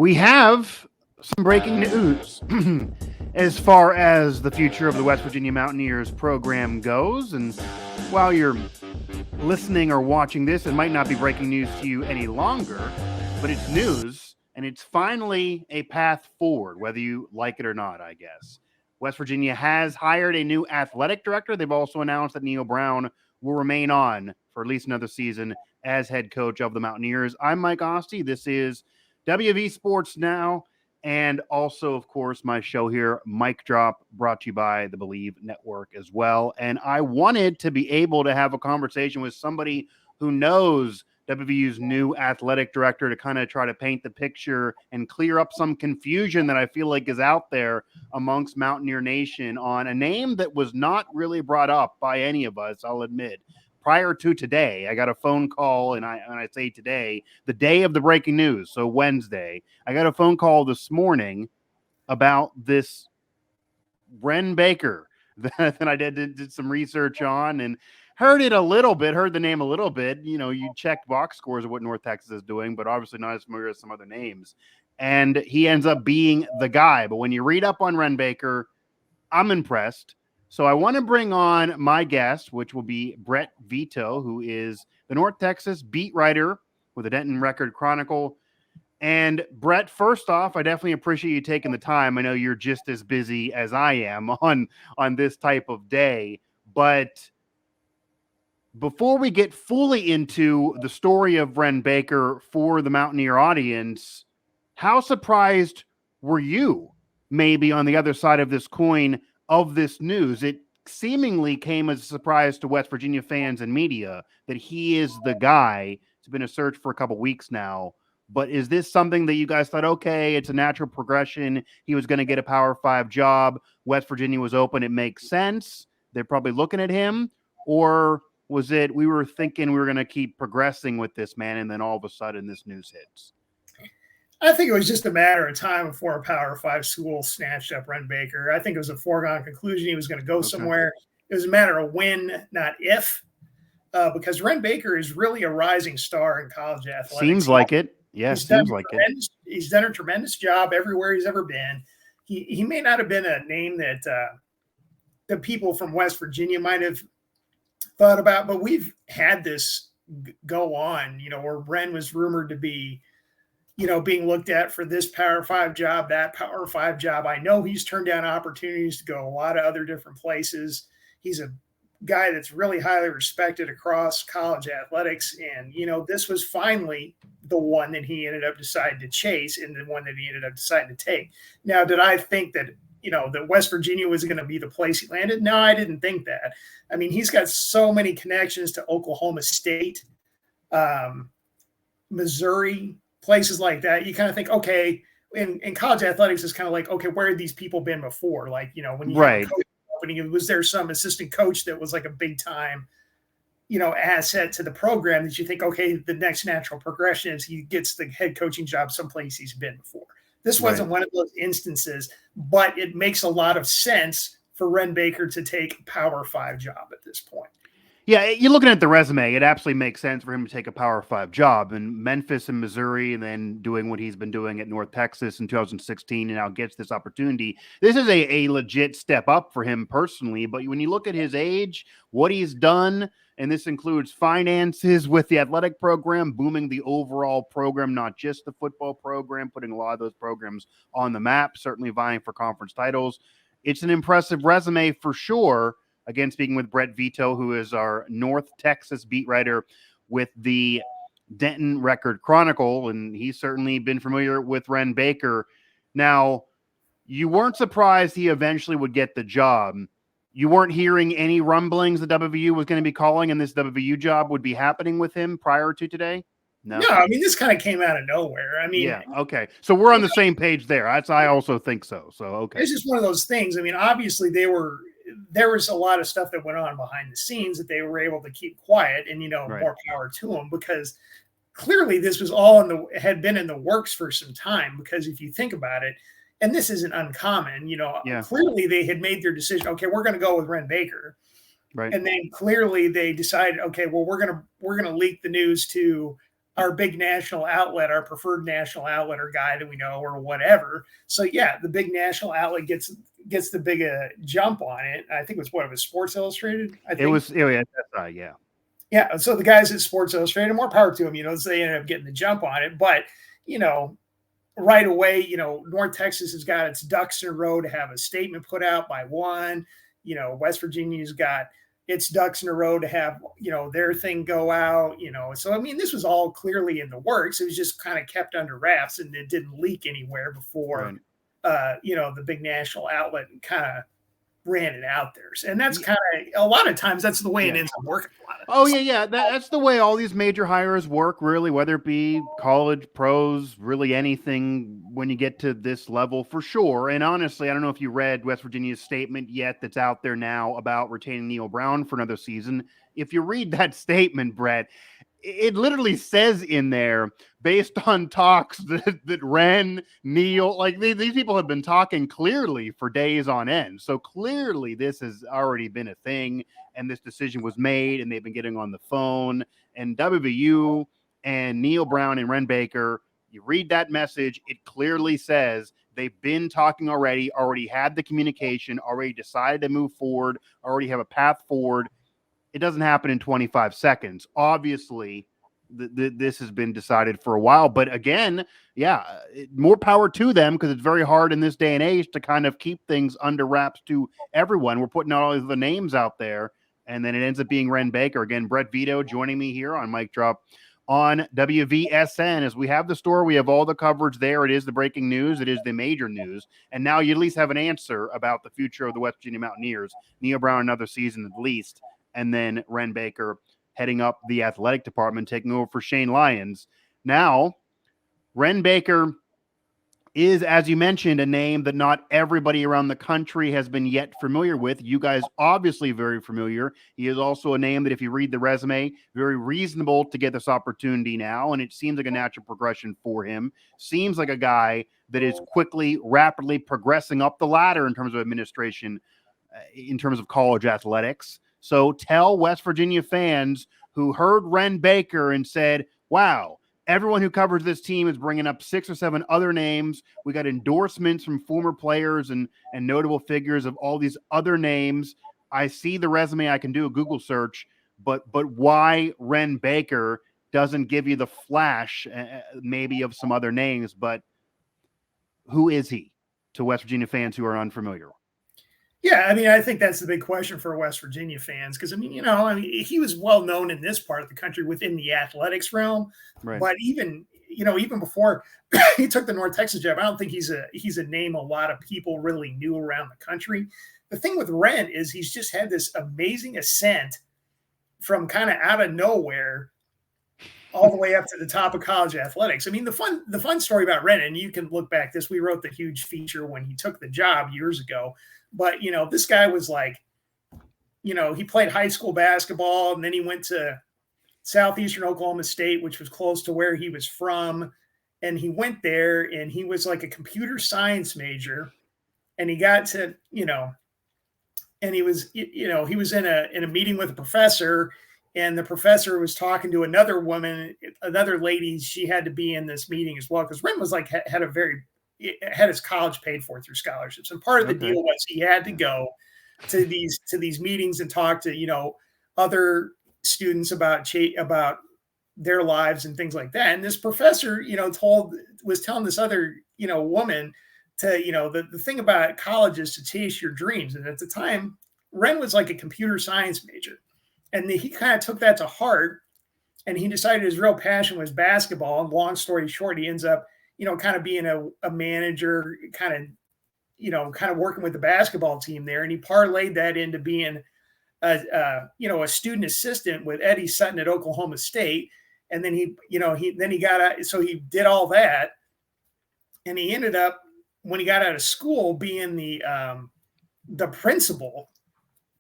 We have some breaking news as far as the future of the West Virginia Mountaineers program goes. And while you're listening or watching this, it might not be breaking news to you any longer, but it's news, and it's finally a path forward, whether you like it or not, I guess. West Virginia has hired a new athletic director. They've also announced that Neil Brown will remain on for at least another season as head coach of the Mountaineers. I'm Mike Asti. This is WV Sports Now, and also, of course, my show here, Mic Drop, brought to you by the Believe Network as well. And I wanted to be able to have a conversation with somebody who knows WVU's new athletic director to kind of try to paint the picture and clear up some confusion that I feel like is out there amongst Mountaineer Nation on a name that was not really brought up by any of us, I'll admit. Prior to today, I got a phone call, and I say today, the day of the breaking news, so Wednesday, I got a phone call this morning about this Wren Baker that I did some research on and heard the name a little bit. You know, you check box scores of what North Texas is doing, but obviously not as familiar as some other names. And he ends up being the guy. But when you read up on Wren Baker, I'm impressed. So I want to bring on my guest, which will be Brett Vito, who is the North Texas beat writer with the Denton Record-Chronicle. And Brett, first off, I definitely appreciate you taking the time. I know you're just as busy as I am on this type of day. But before we get fully into the story of Wren Baker for the Mountaineer audience, how surprised were you maybe on the other side of this coin of this news? It seemingly came as a surprise to West Virginia fans and media that he is the guy. It's been a search for a couple weeks now. But is this something that you guys thought, okay, it's a natural progression? He was going to get a Power 5 job. West Virginia was open. It makes sense. They're probably looking at him. Or was it we were thinking we were going to keep progressing with this man, and then all of a sudden this news hits? I think it was just a matter of time before a Power 5 school snatched up Wren Baker. I think it was a foregone conclusion he was going to go somewhere. It was a matter of when, not if, because Wren Baker is really a rising star in college athletics. Seems like it. Yeah, seems like it. He's done a tremendous job everywhere he's ever been. He may not have been a name that the people from West Virginia might have thought about, but we've had this go on, where Wren was rumored to be, being looked at for this Power 5 job, that Power 5 job. I know he's turned down opportunities to go a lot of other different places. He's a guy that's really highly respected across college athletics. And, this was finally the one that he ended up deciding to chase and the one that he ended up deciding to take. Now, did I think that, that West Virginia was going to be the place he landed? No, I didn't think that. I mean, he's got so many connections to Oklahoma State, Missouri, places like that. You kind of think, okay, in college athletics, it's kind of like, okay, where had these people been before? Like, when you have a coach opening, was there some assistant coach that was like a big time, asset to the program that you think, okay, the next natural progression is he gets the head coaching job someplace he's been before. This wasn't one of those instances, but it makes a lot of sense for Wren Baker to take a Power 5 job at this point. Yeah, you're looking at the resume. It absolutely makes sense for him to take a Power 5 job in Memphis and Missouri, and then doing what he's been doing at North Texas in 2016, and now gets this opportunity. This is a legit step up for him personally, but when you look at his age, what he's done, and this includes finances with the athletic program, booming the overall program, not just the football program, putting a lot of those programs on the map, certainly vying for conference titles. It's an impressive resume for sure. Again, speaking with Brett Vito, who is our North Texas beat writer with the Denton Record-Chronicle, and he's certainly been familiar with Wren Baker. Now, you weren't surprised he eventually would get the job. You weren't hearing any rumblings that WVU was going to be calling and this WVU job would be happening with him prior to today? No, I mean, this kind of came out of nowhere. I mean, yeah, okay. So we're on the same page there. I also think so. So, okay. It's just one of those things. I mean, obviously there was a lot of stuff that went on behind the scenes that they were able to keep quiet, and, more power to them, because clearly this was all had been in the works for some time. Because if you think about it, and this isn't uncommon, clearly they had made their decision. Okay, we're going to go with Wren Baker. Right. And then clearly they decided, okay, well, we're going to leak the news to our big national outlet, our preferred national outlet or guy that we know or whatever. So yeah, the big national outlet gets the big jump on it. I think it was Sports Illustrated. Yeah. Yeah. So the guys at Sports Illustrated, more power to them, they ended up getting the jump on it. But, right away, North Texas has got its ducks in a row to have a statement put out by one. West Virginia's got its ducks in a row to have, their thing go out, So, I mean, this was all clearly in the works. It was just kind of kept under wraps and it didn't leak anywhere before, the big national outlet kind of ran it out there. And that's kind of, a lot of times that's the way it ends up working. That's the way all these major hires work, really, whether it be college, pros, really anything when you get to this level, for sure. And honestly, I don't know if you read West Virginia's statement yet that's out there now about retaining Neil Brown for another season. If you read that statement, Brett, it literally says in there, based on talks that Wren, Neil, like these people have been talking clearly for days on end. So clearly this has already been a thing and this decision was made and they've been getting on the phone. And WVU and Neil Brown and Wren Baker, you read that message, it clearly says they've been talking already had the communication, already decided to move forward, already have a path forward. It doesn't happen in 25 seconds. Obviously, this has been decided for a while. But again, more power to them because it's very hard in this day and age to kind of keep things under wraps to everyone. We're putting all of the names out there, and then it ends up being Wren Baker. Again, Brett Vito joining me here on Mic Drop on WVSN. As we have the story, we have all the coverage there. It is the breaking news. It is the major news. And now you at least have an answer about the future of the West Virginia Mountaineers. Neil Brown, another season at least. And then Wren Baker heading up the athletic department, taking over for Shane Lyons. Now, Wren Baker is, as you mentioned, a name that not everybody around the country has been yet familiar with. You guys obviously very familiar. He is also a name that, if you read the resume, very reasonable to get this opportunity now, and it seems like a natural progression for him. Seems like a guy that is quickly, rapidly progressing up the ladder in terms of administration, in terms of college athletics. So tell West Virginia fans who heard Wren Baker and said, wow, everyone who covers this team is bringing up 6 or 7 other names. We got endorsements from former players and notable figures of all these other names. I see the resume. I can do a Google search, but why Wren Baker doesn't give you the flash maybe of some other names, but who is he to West Virginia fans who are unfamiliar? Yeah, I mean, I think that's the big question for West Virginia fans because, he was well known in this part of the country within the athletics realm. Right. But even before he took the North Texas job, I don't think he's a name a lot of people really knew around the country. The thing with Wren is he's just had this amazing ascent from kind of out of nowhere all the way up to the top of college athletics. I mean, the fun story about Wren, and you can look back we wrote the huge feature when he took the job years ago. But, this guy was like, he played high school basketball and then he went to Southeastern Oklahoma State, which was close to where he was from. And he went there and he was like a computer science major. And he got to, and he was in a meeting with a professor, and the professor was talking to another lady. She had to be in this meeting as well because Wren was like, had his college paid for through scholarships. And part of the deal was he had to go to these meetings and talk to, other students about their lives and things like that. And this professor, was telling this other, woman to, the thing about college is to chase your dreams. And at the time, Wren was like a computer science major. And he kind of took that to heart, and he decided his real passion was basketball. And long story short, he ends up, kind of being a manager, kind of working with the basketball team there. And he parlayed that into being a student assistant with Eddie Sutton at Oklahoma State. And then he got out. So he did all that. And he ended up, when he got out of school, being the principal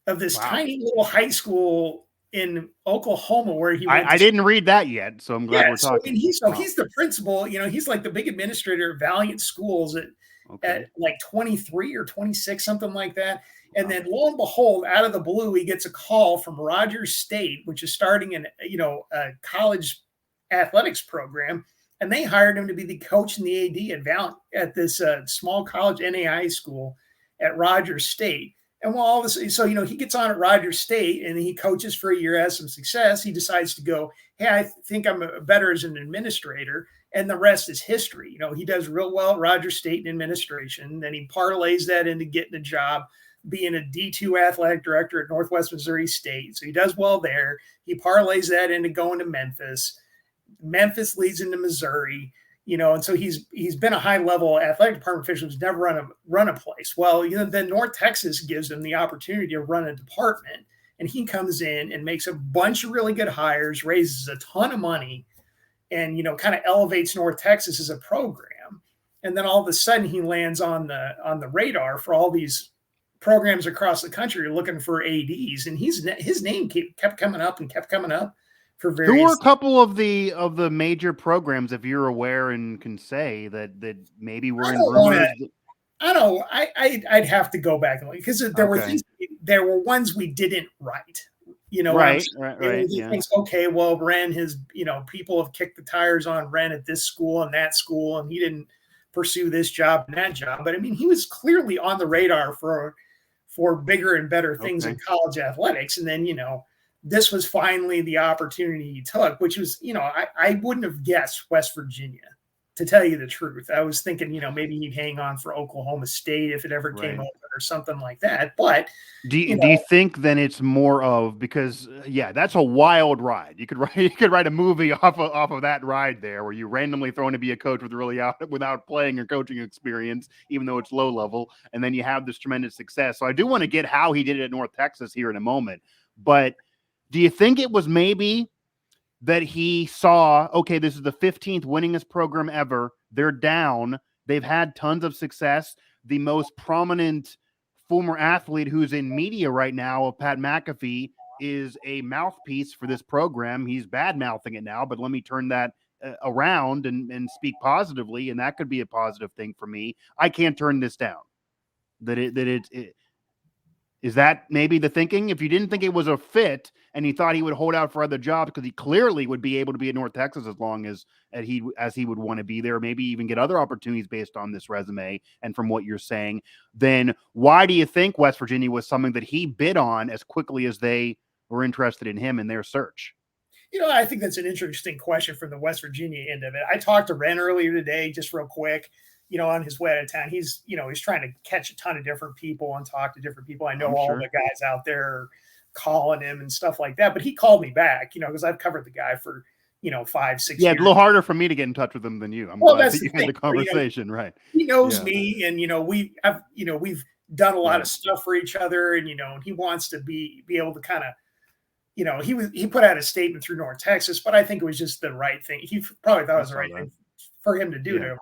of this tiny little high school in Oklahoma where he went. I didn't read that yet, so I'm glad we're talking. He's the principal. He's like the big administrator of Valiant Schools at like 23 or 26, something like that. And then lo and behold, out of the blue, he gets a call from Rogers State, which is starting a college athletics program, and they hired him to be the coach and the AD at this small college NAI school at Rogers State. And while all this, so he gets on at Rogers State and he coaches for a year, has some success. He decides to go, hey, I think I'm better as an administrator, and the rest is history. He does real well at Rogers State in administration. Then he parlays that into getting a job being a D2 athletic director at Northwest Missouri State. So he does well there. He parlays that into going to Memphis. Memphis leads into Missouri. And so he's been a high-level athletic department official who's never run a place. Well, then North Texas gives him the opportunity to run a department, and he comes in and makes a bunch of really good hires, raises a ton of money, and kind of elevates North Texas as a program. And then all of a sudden, he lands on the radar for all these programs across the country looking for ADs, and his name kept coming up for various. Who were a couple of the major programs, if you're aware and can say that maybe were in rumors? I don't know. I'd have to go back and look because there were ones we didn't write. Right. Yeah. Thinks, okay, well, Wren has people have kicked the tires on Wren at this school and that school, and he didn't pursue this job and that job. But I mean, he was clearly on the radar for bigger and better things in college athletics, and then this was finally the opportunity he took, which was, I wouldn't have guessed West Virginia, to tell you the truth. I was thinking, maybe he'd hang on for Oklahoma State if it ever came open or something like that. But do you think then it's more of, because that's a wild ride. You could write a movie off of that ride there, where you randomly thrown to be a coach without playing or coaching experience, even though it's low level, and then you have this tremendous success. So I do want to get how he did it at North Texas here in a moment, but do you think it was maybe that he saw, okay, this is the 15th winningest program ever. They're down. They've had tons of success. The most prominent former athlete who's in media right now, Pat McAfee, is a mouthpiece for this program. He's bad-mouthing it now, but let me turn that around and speak positively, and that could be a positive thing for me. I can't turn this down. Is that maybe the thinking? If you didn't think it was a fit and he thought he would hold out for other jobs because he clearly would be able to be at North Texas as long as he would want to be there, maybe even get other opportunities based on this resume and from what you're saying, then why do you think West Virginia was something that he bid on as quickly as they were interested in him in their search? I think that's an interesting question from the West Virginia end of it. I talked to Wren earlier today, just real quick. On his way out of town, he's trying to catch a ton of different people and talk to different people. I know all the guys out there are calling him and stuff like that, but he called me back, because I've covered the guy for, 5-6 years. Yeah, a little harder for me to get in touch with him than you. I'm glad that you had the conversation, right? He knows me, and, we've done a lot of stuff for each other, and, he wants to be able to kind of, he put out a statement through North Texas, but I think it was just the right thing. He probably thought it was the right thing for him to do to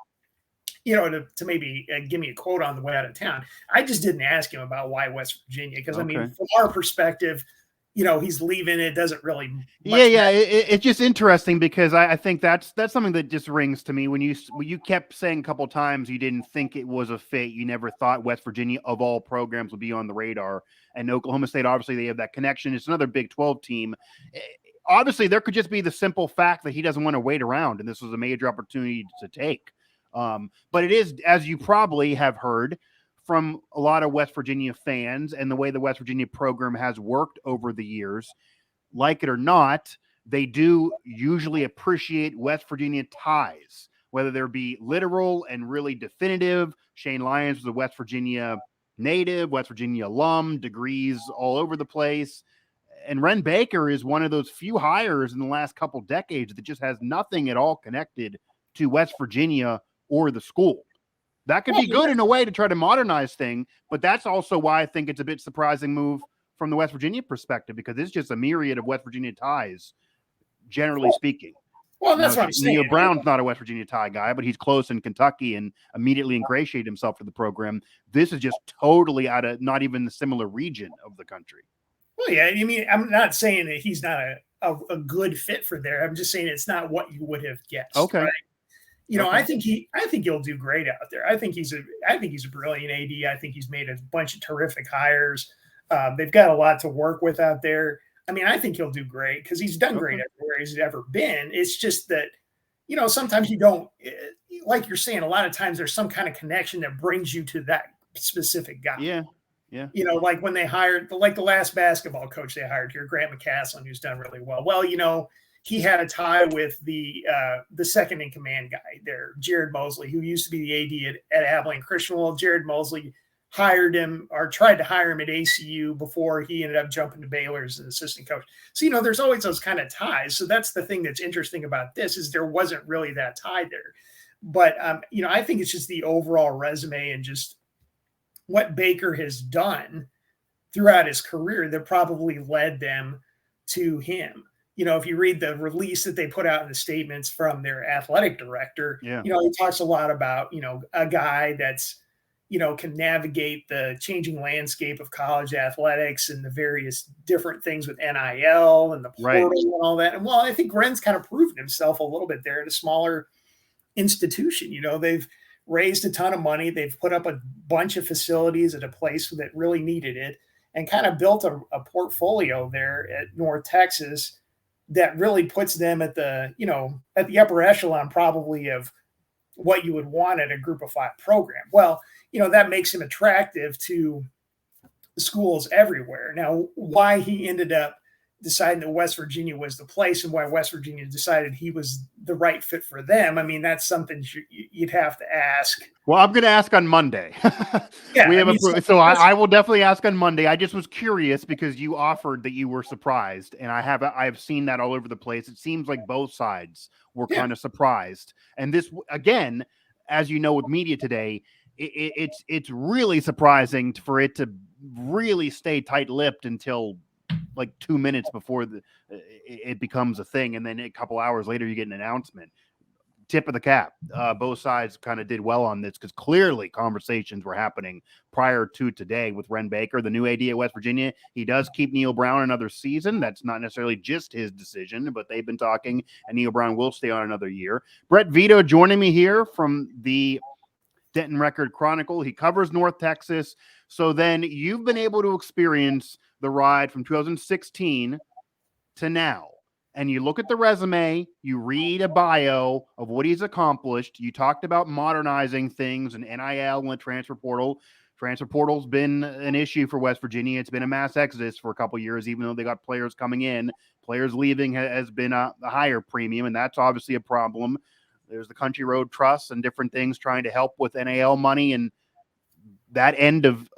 maybe give me a quote on the way out of town. I just didn't ask him about why West Virginia, because I mean, from our perspective, he's leaving. It doesn't really. It's just interesting because I think that's something that just rings to me when you kept saying a couple of times you didn't think it was a fit. You never thought West Virginia of all programs would be on the radar, and Oklahoma State, obviously they have that connection. It's another Big 12 team. Obviously, there could just be the simple fact that he doesn't want to wait around, and this was a major opportunity to take. But it is, as you probably have heard from a lot of West Virginia fans and the way the West Virginia program has worked over the years, like it or not, they do usually appreciate West Virginia ties, whether there be literal and really definitive. Shane Lyons was a West Virginia native, West Virginia alum, degrees all over the place. And Wren Baker is one of those few hires in the last couple decades that just has nothing at all connected to West Virginia or the school. That could be good in a way to try to modernize things, but that's also why I think it's a bit surprising move from the West Virginia perspective, because it's just a myriad of West Virginia ties, generally speaking. Well, that's what I'm saying. Neil Brown's not a West Virginia tie guy, but he's close in Kentucky and immediately ingratiated himself to the program. This is just totally out of not even the similar region of the country. Well, yeah, I mean, I'm not saying that he's not a good fit for there. I'm just saying it's not what you would have guessed. Okay. Right? I think he'll do great out there. I think he's a brilliant AD. I think he's made a bunch of terrific hires. They've got a lot to work with out there. I mean, I think he'll do great because he's done great everywhere he's ever been. It's just that, sometimes you don't, like you're saying, a lot of times there's some kind of connection that brings you to that specific guy. Yeah. Yeah. Like when they hired, like the last basketball coach they hired here, Grant McCaslin, who's done really well. Well, he had a tie with the second in command guy there, Jared Mosley, who used to be the AD at Abilene Christian. Well, Jared Mosley hired him or tried to hire him at ACU before he ended up jumping to Baylor as an assistant coach. So, there's always those kind of ties. So that's the thing that's interesting about this is there wasn't really that tie there. But, I think it's just the overall resume and just what Baker has done throughout his career that probably led them to him. If you read the release that they put out in the statements from their athletic director, he talks a lot about, a guy that's, can navigate the changing landscape of college athletics and the various different things with NIL and the portal and all that. And I think Wren's kind of proven himself a little bit there at a smaller institution. They've raised a ton of money. They've put up a bunch of facilities at a place that really needed it and kind of built a portfolio there at North Texas that really puts them at the upper echelon probably of what you would want at a Group of 5 program. Well, that makes him attractive to schools everywhere. Now, why he ended up deciding that West Virginia was the place and why West Virginia decided he was the right fit for them, I mean, that's something you'd have to ask. Well, I'm going to ask on Monday. I will definitely ask on Monday. I just was curious because you offered that you were surprised, and I've seen that all over the place. It seems like both sides were kind of surprised. And this, again, as you know, with media today, it's really surprising for it to really stay tight-lipped until like 2 minutes before it becomes a thing. And then a couple hours later, you get an announcement. Tip of the cap. Both sides kind of did well on this because clearly conversations were happening prior to today with Wren Baker, the new AD at West Virginia. He does keep Neil Brown another season. That's not necessarily just his decision, but they've been talking, and Neil Brown will stay on another year. Brett Vito joining me here from the Denton Record-Chronicle. He covers North Texas. So then you've been able to experience the ride from 2016 to now. And you look at the resume, you read a bio of what he's accomplished. You talked about modernizing things and NIL and the transfer portal. Transfer portal's been an issue for West Virginia. It's been a mass exodus for a couple of years, even though they got players coming in. Players leaving has been a higher premium, and that's obviously a problem. There's the Country Road Trust and different things trying to help with NIL money and that end of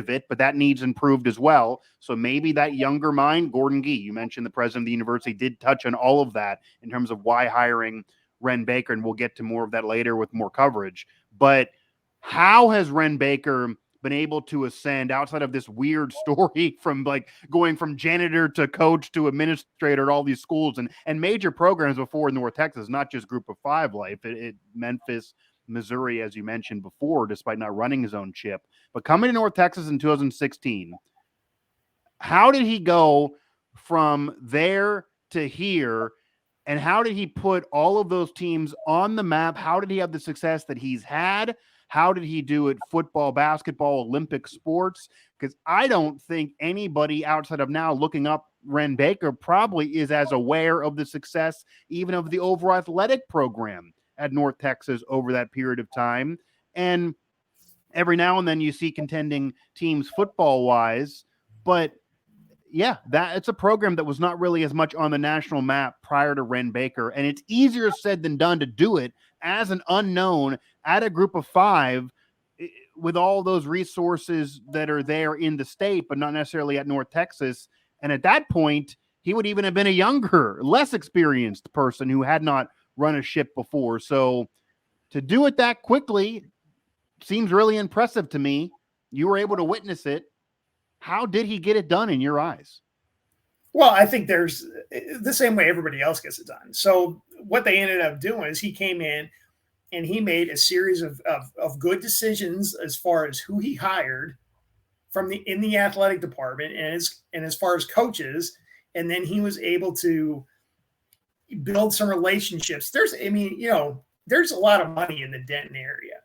it, but that needs improved as well. So maybe that younger mind, Gordon Gee, you mentioned the president of the university, did touch on all of that in terms of why hiring Wren Baker, and we'll get to more of that later with more coverage. But how has Wren Baker been able to ascend outside of this weird story from like going from janitor to coach to administrator at all these schools and major programs before North Texas, not just Group of 5 life, Memphis, Missouri, as you mentioned before, despite not running his own chip, but coming to North Texas in 2016, how did he go from there to here? And how did he put all of those teams on the map? How did he have the success that he's had? How did he do it? Football, basketball, Olympic sports? Because I don't think anybody outside of now looking up Wren Baker probably is as aware of the success, even of the overall athletic program at North Texas over that period of time. And every now and then you see contending teams football wise, but yeah, it's a program that was not really as much on the national map prior to Wren Baker. And it's easier said than done to do it as an unknown at a Group of 5 with all those resources that are there in the state, but not necessarily at North Texas. And at that point, he would even have been a younger, less experienced person who had not run a ship before. So to do it that quickly seems really impressive to me. You were able to witness it. How did he get it done in your eyes? Well, I think there's the same way everybody else gets it done. So what they ended up doing is he came in and he made a series of good decisions as far as who he hired in the athletic department and as far as coaches. And then he was able to build some relationships. There's a lot of money in the Denton area.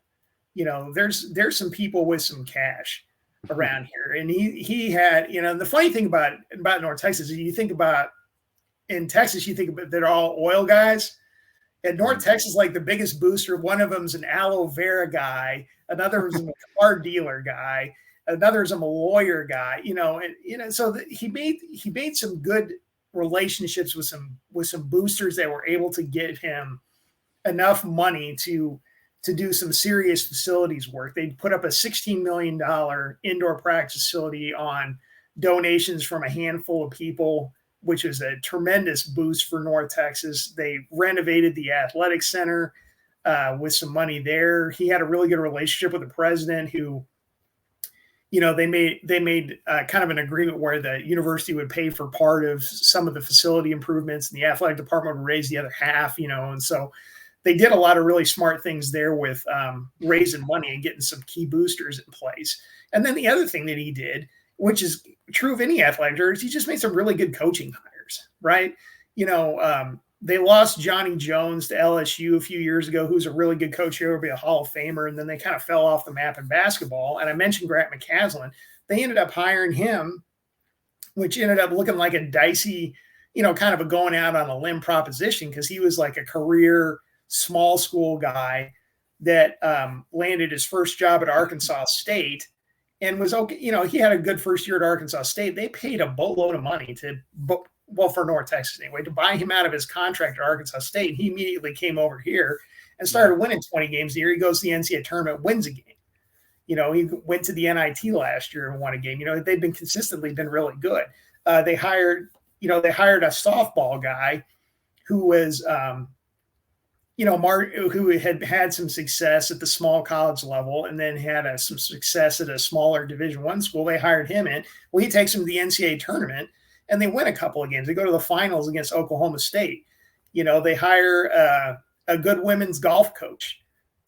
There's some people with some cash. around here. And he had, the funny thing about North Texas is you think about in Texas, you think about they're all oil guys. At North Texas, like the biggest booster, one of them's an aloe vera guy, another is a car dealer guy, another is a lawyer guy, so he made some good relationships with some boosters that were able to get him enough money to do some serious facilities work. They put up a $16 million indoor practice facility on donations from a handful of people, which was a tremendous boost for North Texas. They renovated the athletic center with some money there. He had a really good relationship with the president who, they made kind of an agreement where the university would pay for part of some of the facility improvements and the athletic department would raise the other half, and so they did a lot of really smart things there with raising money and getting some key boosters in place. And then the other thing that he did, which is true of any athletic director, he just made some really good coaching hires, right? They lost Johnny Jones to LSU a few years ago, who's a really good coach here, will be a Hall of Famer, and then they kind of fell off the map in basketball. And I mentioned Grant McCaslin. They ended up hiring him, which ended up looking like a dicey, kind of a going out on a limb proposition because he was like a career small school guy that landed his first job at Arkansas State and was okay. He had a good first year at Arkansas State. They paid a boatload of money for North Texas anyway, to buy him out of his contract at Arkansas State. He immediately came over here and started winning 20 games a year. He goes to the NCAA tournament, wins a game. He went to the NIT last year and won a game. They've been consistently been really good. They hired a softball guy who was, who had some success at the small college level and then had some success at a smaller Division I school. They hired him in. Well, he takes them to the NCAA tournament and they win a couple of games. They go to the finals against Oklahoma State. They hire a good women's golf coach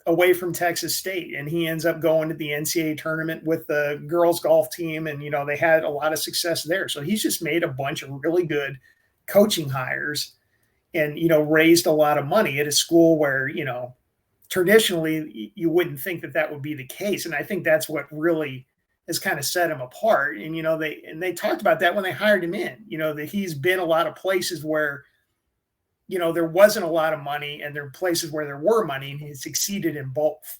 away from Texas State, and he ends up going to the NCAA tournament with the girls golf team. And, they had a lot of success there. So he's just made a bunch of really good coaching hires and, raised a lot of money at a school where, traditionally you wouldn't think that would be the case. And I think that's what really has kind of set him apart. And, they talked about that when they hired him in, that he's been a lot of places where, there wasn't a lot of money and there are places where there were money, and he succeeded in both.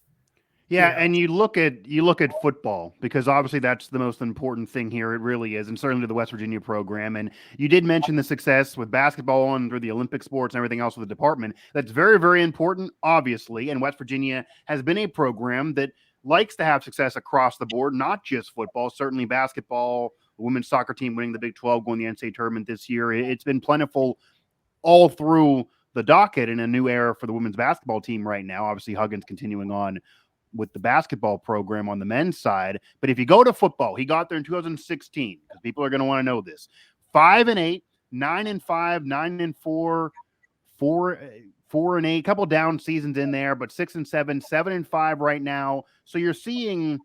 Yeah, and you look at football, because obviously that's the most important thing here. It really is, and certainly to the West Virginia program. And you did mention the success with basketball and through the Olympic sports and everything else with the department. That's very, very important, obviously. And West Virginia has been a program that likes to have success across the board, not just football. Certainly basketball, the women's soccer team winning the Big 12, going to the NCAA tournament this year. It's been plentiful all through the docket, in a new era for the women's basketball team right now. Obviously, Huggins continuing on with the basketball program on the men's side. But if you go to football, he got there in 2016, because people are going to want to know this. 5-8, 9-5, 9-4, 4-8, a couple down seasons in there, but 6-7, 7-5 right now. So you're seeing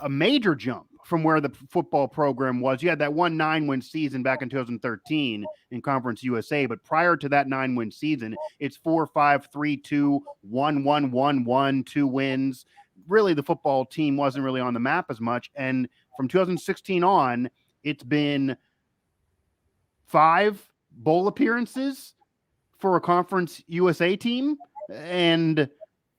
a major jump from where the football program was. You had that 9-win season back in 2013 in Conference USA, but prior to that 9-win season, it's 4-5, 3-2, 1-1, 1-1, 2 wins. Really, the football team wasn't really on the map as much. And from 2016 on, it's been 5 bowl appearances for a Conference USA team and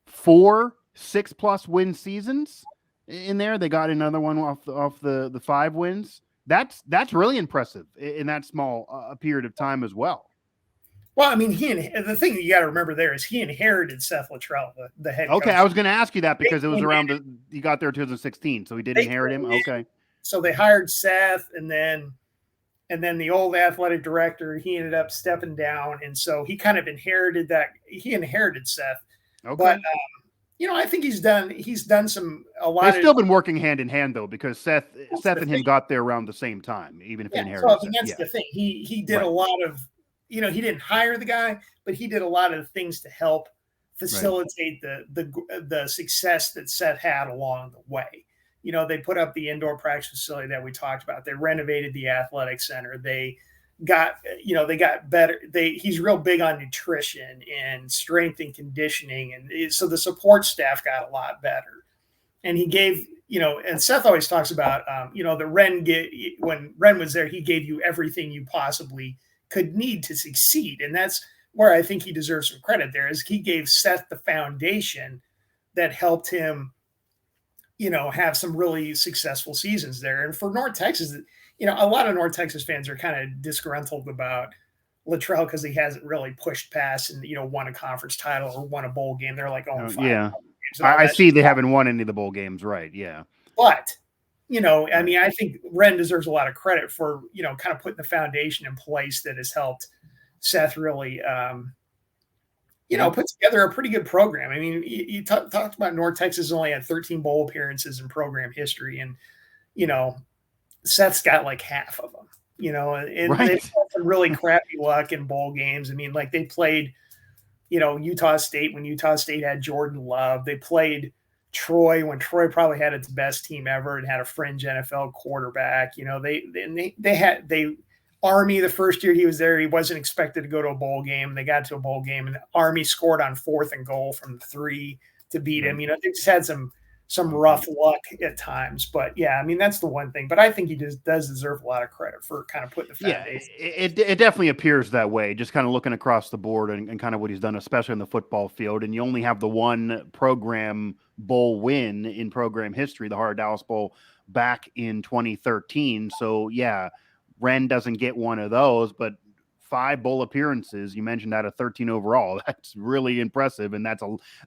4 6+ win seasons in there. They got another one off the 5 wins. That's really impressive in that small a period of time as well. Well, I mean, the thing that you got to remember there is he inherited Seth Luttrell, the head coach. Okay, I was going to ask you that because it was around he got there in 2016, so he did inherit him. Okay. So they hired Seth, and then the old athletic director, he ended up stepping down, and so he kind of inherited that. He inherited Seth. Okay. But I think he's done a lot. They've still been working hand in hand though, because Seth and him got there around the same time, even if he inherited. So that's the thing. He did a lot of, he didn't hire the guy, but he did a lot of things to help facilitate the success that Seth had along the way. They put up the indoor practice facility that we talked about. They renovated the athletic center. They got better. He's real big on nutrition and strength and conditioning. And so the support staff got a lot better. And he gave, and Seth always talks about, the when Wren was there, he gave you everything you possibly could need to succeed. And that's where I think he deserves some credit there, is he gave Seth the foundation that helped him, have some really successful seasons there. And for North Texas, a lot of North Texas fans are kind of disgruntled about Luttrell because he hasn't really pushed past and, won a conference title or won a bowl game. They're like, oh, yeah. I see they haven't won any of the bowl games, right? Yeah. But, I think Wren deserves a lot of credit for, kind of putting the foundation in place that has helped Seth really, put together a pretty good program. I mean, you talked about North Texas only had 13 bowl appearances in program history. And, Seth's got like half of them, and right. They've had some really crappy luck in bowl games. I mean, like they played, Utah State when Utah State had Jordan Love. They played Troy when Troy probably had its best team ever and had a fringe NFL quarterback. They had Army the first year he was there. He wasn't expected to go to a bowl game. They got to a bowl game and Army scored on 4th and goal from 3 to beat him. They just had some rough luck at times, but yeah, I mean, that's the one thing, but I think he does deserve a lot of credit for kind of putting the foundation. Yeah, it definitely appears that way, just kind of looking across the board and kind of what he's done, especially in the football field. And you only have the one program bowl win in program history, the Heart of Dallas Bowl back in 2013. So yeah, Wren doesn't get one of those, but 5 bowl appearances. You mentioned out of 13 overall. That's really impressive. And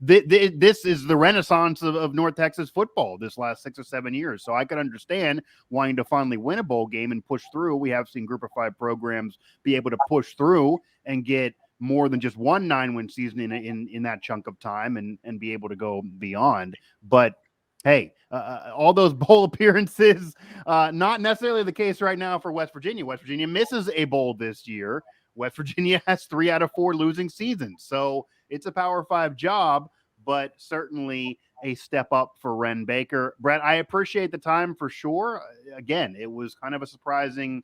this is the renaissance of North Texas football this last 6 or 7 years. So I could understand wanting to finally win a bowl game and push through. We have seen Group of 5 programs be able to push through and get more than just one 9-win season in that chunk of time and be able to go beyond. But hey, all those bowl appearances, not necessarily the case right now for West Virginia. West Virginia misses a bowl this year. West Virginia has 3 out of 4 losing seasons. So it's a Power 5 job, but certainly a step up for Wren Baker. Brett, I appreciate the time for sure. Again, it was kind of a surprising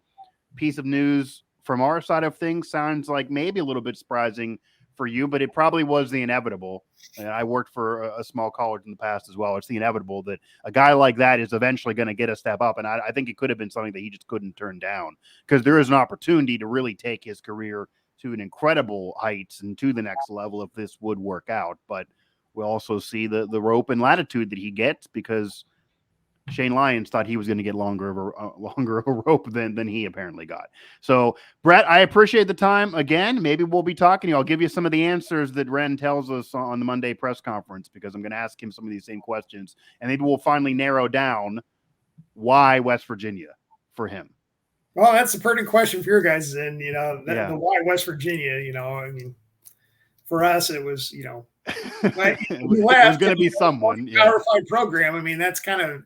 piece of news from our side of things. Sounds like maybe a little bit surprising for you, but it probably was the inevitable. And I worked for a small college in the past as well. It's the inevitable that a guy like that is eventually going to get a step up. And I think it could have been something that he just couldn't turn down, because there is an opportunity to really take his career to an incredible heights and to the next level if this would work out. But we'll also see the rope and latitude that he gets, because Shane Lyons thought he was going to get longer of a rope than he apparently got. So, Brett, I appreciate the time again. Maybe we'll be talking. I'll give you some of the answers that Wren tells us on the Monday press conference, because I'm going to ask him some of these same questions, and maybe we'll finally narrow down why West Virginia for him. Well, that's a pertinent question for your guys. And, the why West Virginia, I mean, for us, it was, it was going to be someone Power 5 program. I mean, that's kind of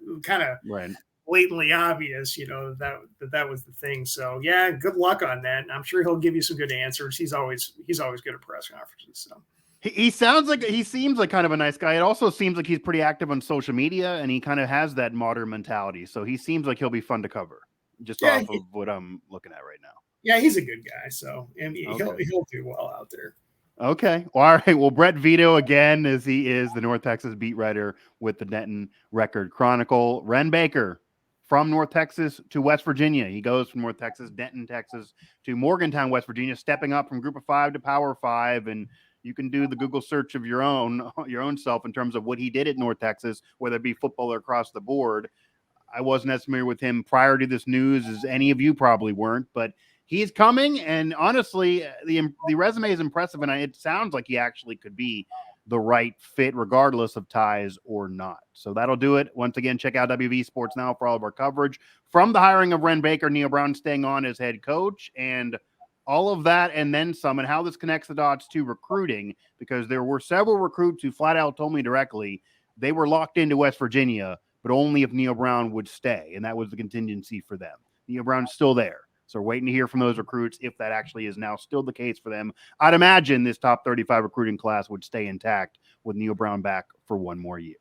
right. Blatantly obvious, that was the thing. So yeah, good luck on that. And I'm sure he'll give you some good answers. He's always good at press conferences. So he seems like kind of a nice guy. It also seems like he's pretty active on social media, and he kind of has that modern mentality. So he seems like he'll be fun to cover, just off of what I'm looking at right now. Yeah, he's a good guy. So he'll do well out there. Okay. Well, all right. Well, Brett Vito, again, as he is the North Texas beat writer with the Denton Record-Chronicle. Wren Baker from North Texas to West Virginia. He goes from North Texas, Denton, Texas, to Morgantown, West Virginia, stepping up from Group of 5 to Power 5. And you can do the Google search of your own self in terms of what he did at North Texas, whether it be football or across the board. I wasn't as familiar with him prior to this news as any of you probably weren't, but he's coming, and honestly, the resume is impressive, and it sounds like he actually could be the right fit regardless of ties or not. So that'll do it. Once again, check out WV Sports Now for all of our coverage from the hiring of Wren Baker, Neil Brown staying on as head coach, and all of that and then some, and how this connects the dots to recruiting, because there were several recruits who flat out told me directly they were locked into West Virginia, but only if Neil Brown would stay, and that was the contingency for them. Neil Brown's still there. So we're waiting to hear from those recruits if that actually is now still the case for them. I'd imagine this top 35 recruiting class would stay intact with Neil Brown back for one more year.